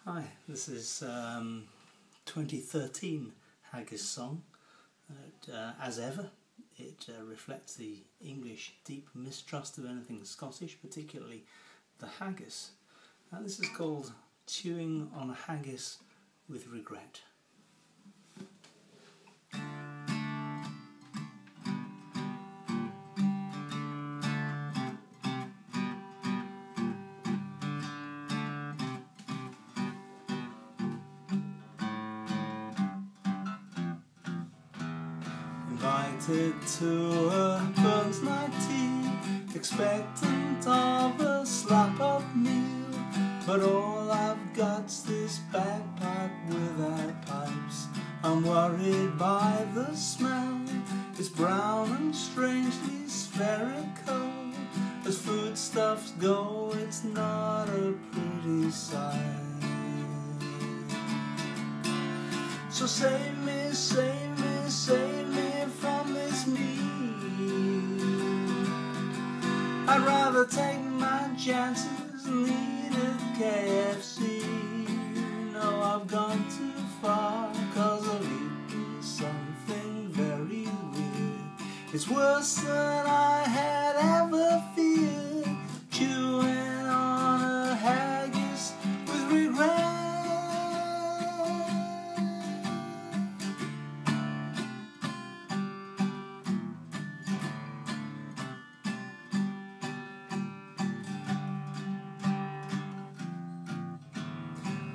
Hi, this is 2013 Haggis song. As ever, it reflects the English deep mistrust of anything Scottish, particularly the haggis. And this is called Chewing on a Haggis with Regret. Invited to a Burns night tea, expectant of a slap-up meal, but all I've got's this bagpipe without pipes. I'm worried by the smell. It's brown and strangely spherical. As foodstuffs go, it's not a pretty sight. So save me, save me, save me from this meal. I'd rather take my chances and eat at KFC. No, I've gone too far, 'cause I've eaten something very weird. It's worse than I had ever feared. Chewing on a haggis with regret.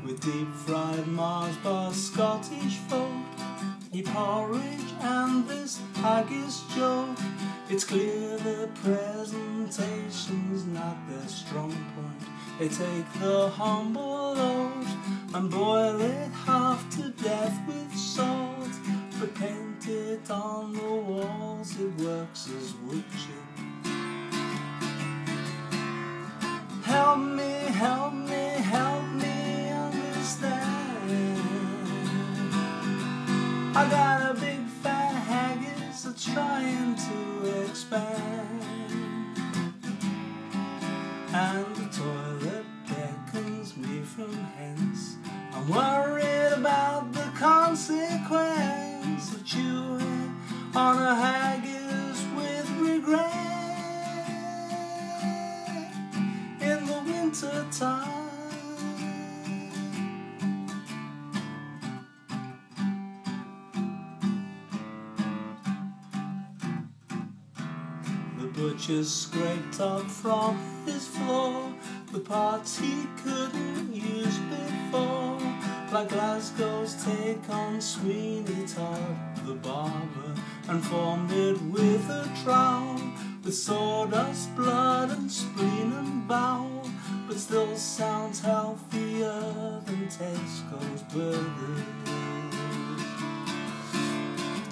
With deep-fried Mars bar Scottish folk, ye porridge and this haggis joke. It's clear the presentation's not their strong point. They take the humble oat and boil it half to death with salt, but paint it on the walls, it works as wood chip. Help me, help me, help me. I got a big fat haggis that's trying to expand, and the toilet beckons me from hence. I'm worried about the consequence of chewing on a haggis with regret in the winter time. Butcher scraped up from his floor the parts he couldn't use before, like Glasgow's take on Sweeney Todd the barber, and formed it with a trowel, with sawdust, blood and spleen and bowel, but still sounds healthier than Tesco's burgers.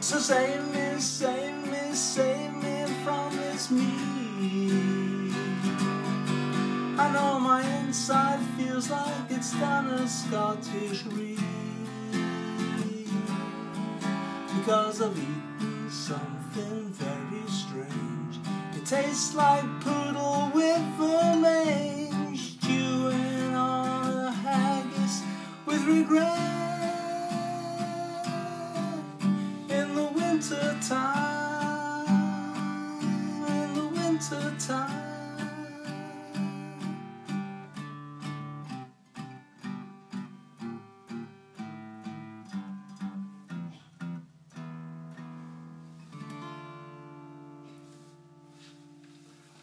So save me, save me, save me from this meal. I know my inside feels like it's done a Scottish read, because I've eaten something very strange. It tastes like poodle with vermage, chewing on a haggis with regret. Time, in the winter time.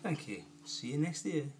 Thank you. See you next year.